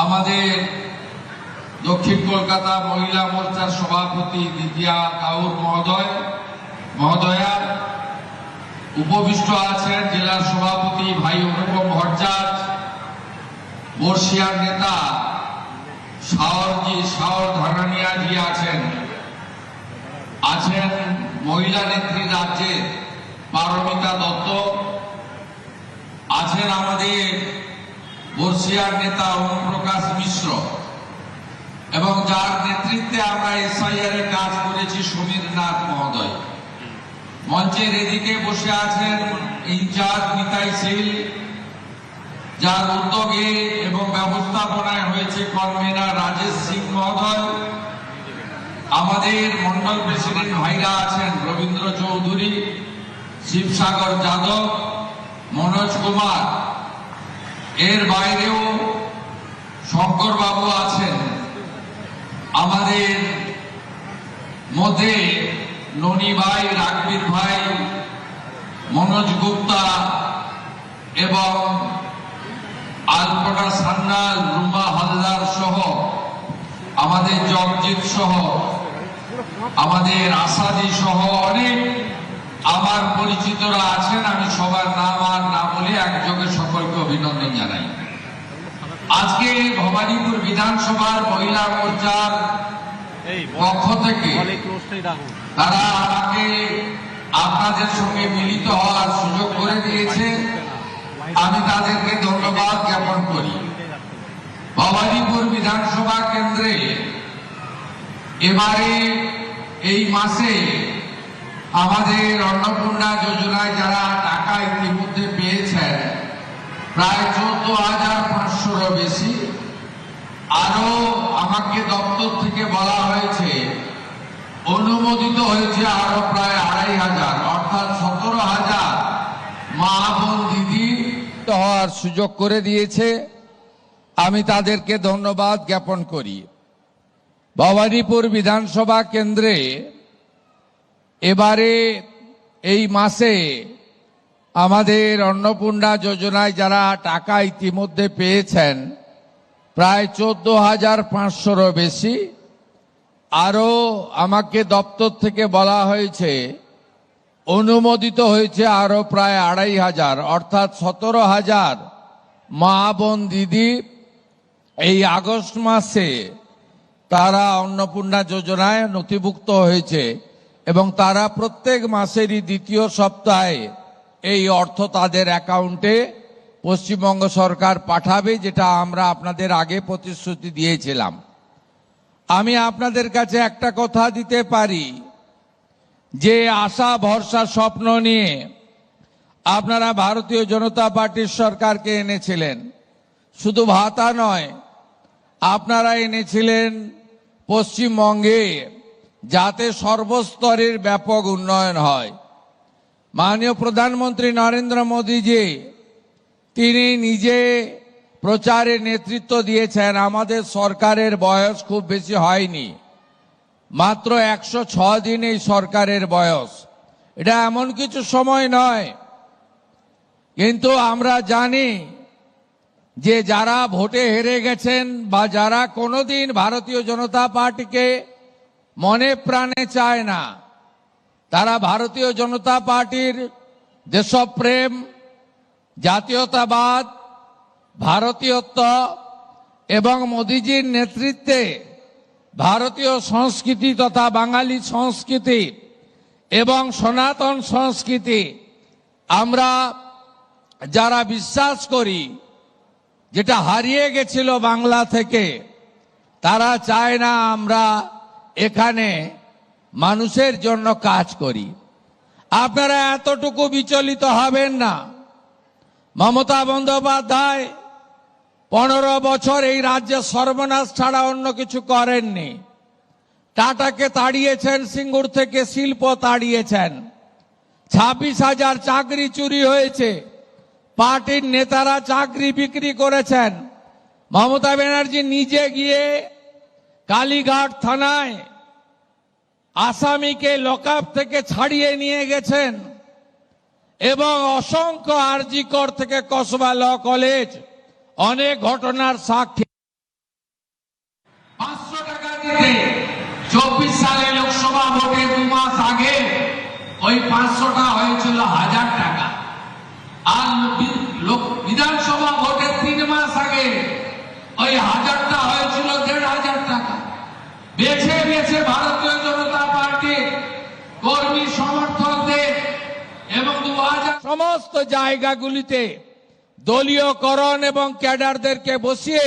আমাদের দক্ষিণ কলকাতা মহিলা মোর্চার সভাপতি দিদিয়া কাউর মহোদয়া, উপবিষ্ট আছেন জেলার সভাপতি ভাই অনুপম ভট্টাচার্য, বর্ষিয়ার নেতা শাওর ধানানিয়াজি আছেন মহিলা নেত্রী রাজ্যের পারমিতা দত্ত, আছেন আমাদের বর্ষিয়ার নেতা অনুপ্রকাশ মিশ্র, এবং যার নেতৃত্বে আমরা এসআইআর এর কাজ করেছি সমীর নাথ মহোদয়। মঞ্চের এদিকে বসে আছেন ইনচার্জ নিতাই শীল, যার উদ্যোগে এবং ব্যবস্থাপনায় হয়েছে কনভেনার রাজেশ সিং মহোদয়। আমাদের মন্ডল প্রেসিডেন্ট ভাইরা আছেন রবীন্দ্র চৌধুরী, শিবসাগর যাদব, মনোজ কুমার। এর বাইরেও শঙ্কর বাবু আছেন। আমাদের মধ্যে ননী ভাই, রাঘবীর ভাই, মনোজ গুপ্তা এবং আলপনা সান্যাল, রুমা হালদার সহ আমাদের জগজিৎ সহ আমাদের আসাদি সহ অনেক আমার পরিচিতরা আছেন। আমি সবার নাম আর না বলে একযোগে সকলকে অভিনন্দন জানাই। আজকে ভবানীপুর বিধানসভার মহিলা মোর্চার পক্ষ থেকে তারা আমাকে আপনাদের সঙ্গে মিলিত হওয়ার সুযোগ করে দিয়েছে, আমি তাদেরকে ধন্যবাদ জ্ঞাপন করি। ভবানীপুর বিধানসভা কেন্দ্রে এবারে এই মাসে আমাদের অন্নপূর্ণা যোজনায় যারা টাকা ইতিমধ্যে পেয়েছেন প্রায় 14,500 বেশি। আরো আমাকে দপ্তর থেকে বলা হয়েছে অনুমোদিত হয়েছে আরো প্রায় 2,500, অর্থাৎ 17,000 মা বোন দিদি হওয়ার সুযোগ করে দিয়েছে। আমি তাদেরকে ধন্যবাদ জ্ঞাপন করি। ভবানীপুর বিধানসভা কেন্দ্রে এবারে এই মাসে আমাদের অন্নপূর্ণা যোজনায় যারা টাকা ইতিমধ্যে পেয়েছেন প্রায় 14,500 বেশি। আরো আমাকে দপ্তর থেকে বলা হয়েছে অনুমোদিত হয়েছে আরো প্রায় 2,500, অর্থাৎ 17,000 মা বোন দিদি এই আগস্ট মাসে তারা অন্নপূর্ণা যোজনায় নথিভুক্ত হয়েছে এবং তারা প্রত্যেক মাসেরই দ্বিতীয় সপ্তাহে এই অর্থ তাদের অ্যাকাউন্টে পশ্চিমবঙ্গ সরকার পাঠাবে, যেটা আমরা আপনাদের আগে প্রতিশ্রুতি দিয়েছিলাম। আমি আপনাদের কাছে একটা কথা দিতে পারি, যে আশা ভরসা স্বপ্ন নিয়ে আপনারা ভারতীয় জনতা পার্টির সরকারকে এনেছিলেন, শুধু ভাতা নয়, আপনারা এনেছিলেন পশ্চিমবঙ্গে যাতে সর্বস্তরের ব্যাপক উন্নয়ন হয়। মাননীয় প্রধানমন্ত্রী নরেন্দ্র মোদীজি তিনি নিজে প্রচারে নেতৃত্ব দিয়েছেন। আমাদের সরকারের বয়স খুব বেশি হয়নি, মাত্র 106 দিন এই সরকারের বয়স। এটা এমন কিছু সময় নয়, কিন্তু আমরা জানি যে যারা ভোটে হেরে গেছেন বা যারা কোনোদিন ভারতীয় জনতা পার্টিকে মনে প্রাণে চায় না, তারা ভারতীয় জনতা পার্টির দেশপ্রেম, জাতীয়তাবাদ, ভারতীয়ত্ব এবং মোদিজির নেতৃত্বে ভারতীয় সংস্কৃতি তথা বাঙালি সংস্কৃতি এবং সনাতন সংস্কৃতি আমরা যারা বিশ্বাস করি, যেটা হারিয়ে গেছিল বাংলা থেকে, তারা চায় না আমরা এখানে মানুষের জন্য কাজ করি। আপনারা এতটুকু বিচলিত হবেন না। মমতা বন্দ্যোপাধ্যায় 15 বছর এই রাজ্যে সর্বনাশ ছাড়া অন্য কিছু করেননি। টাটাকে তাড়িয়েছেন, সিঙ্গুর থেকে শিল্প তাড়িয়েছেন, 26,000 চাকরি চুরি হয়েছে, পার্টির নেতারা চাকরি বিক্রি করেছেন। মমতা ব্যানার্জি নিজে গিয়ে কালীঘাট থানায় আসামিকে লকআপ থেকে ছাড়িয়ে নিয়ে গেছেন এবং অসংখ্য আরজি কর থেকে কসবা ল কলেজ, অনেক ঘটনার সাক্ষী। 500 টাকা দিতে 24 সালে লোকসভা ভোটে 2 মাস আগে ওই 500টা হয়েছিল 1000 টাকা, আর বিধানসভা ভোটে 3 মাস আগে ওই 1000টা হয়েছিল 1500 টাকা। বেছে বেছে ভারতীয় জনতা পার্টি কর্মী সমর্থকদের এবং 2000 সমস্ত জায়গাগুলিতে দলীয়করণ এবং ক্যাডারদেরকে বসিয়ে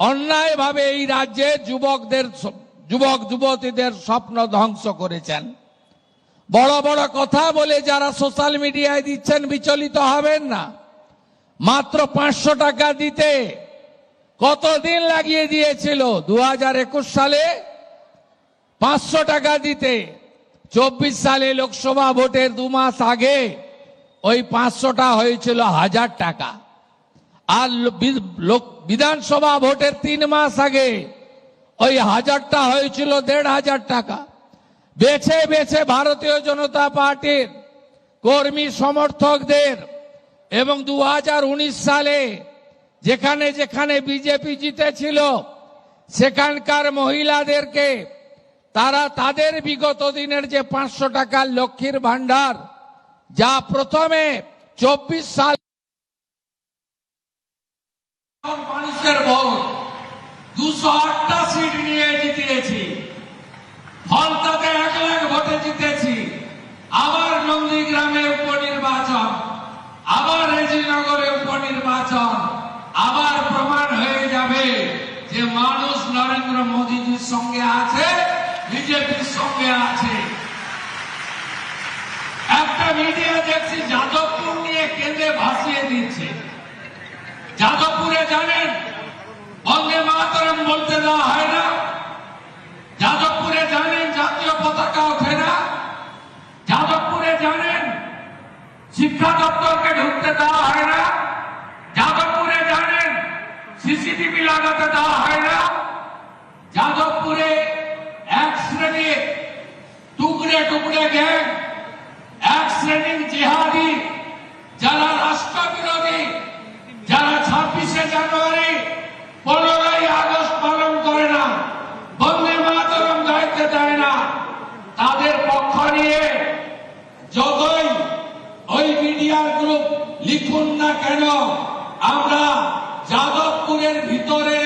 অন্যায়ভাবে এই রাজ্যে যুবক যুবতীদের স্বপ্ন ধ্বংস করেছেন। বড় বড় কথা বলে যারা সোশ্যাল মিডিয়ায় দিচ্ছেন বিচলিত হবেন না। মাত্র 500 টাকা দিতে কতদিন লাগিয়ে দিয়েছিল? 2021 সালে 500 টাকা দিতে 24 সালে লোকসভা ভোটের 2 মাস আগে ওই 500টা হয়েছিল 1000 টাকা, আর বিধানসভা ভোটের 3 মাস আগে ওই 1000টা হয়েছিল 1500 টাকা। বেছে বেছে ভারতীয় জনতা পার্টির কর্মী সমর্থকদের এবং 2019 সালে যেখানে যেখানে বিজেপি জিতেছিল সেখানকার মহিলাদেরকে তারা তাদের বিগত দিনের যে 500 টাকার লক্ষ্মীর ভান্ডার, যা প্রথমে 24 সাল মানুষের ভোট 208টা সিট নিয়ে জিতিয়েছি, ফলতাতে 1 লাখ ভোটে জিতেছি, আবার নন্দীগ্রামে উপনির্বাচন, আবার রেজিনগরে উপনির্বাচন, আবার প্রমাণ হয়ে যাবে যে মানুষ নরেন্দ্র মোদীজির সঙ্গে আছে, বিজেপির সঙ্গে আছে। একটা মিডিয়া দেখছি যাদবপুর নিয়ে কেঁদে ভাসিয়ে দিচ্ছে। যাদবপুরে জানেন বন্দে মাতরম বলতে দেওয়া হয় না, যাদবপুরে জানেন জাতীয় পতাকা ওঠে না, যাদবপুরে জানেন শিক্ষা দপ্তরকে ঢুকতে দেওয়া হয় না, যাদবপুরে জানেন সিসিটিভি লাগাতে দেওয়া হয় না, যাদবপুরে এক শ্রেণীর টুকরে টুকরে গ্যাং, এক শ্রেণীর জিহাদি যারা রাষ্ট্রবিরোধী, যারা 26শে জানুয়ারি 15ই আগস্ট পালন করে না, বন্দে মাতরম গাইতে দেয় না, তাদের পক্ষ নিয়ে যতই ওই মিডিয়ার গ্রুপ লিখুন না কেন, আমরা যাদবপুরের ভিতরে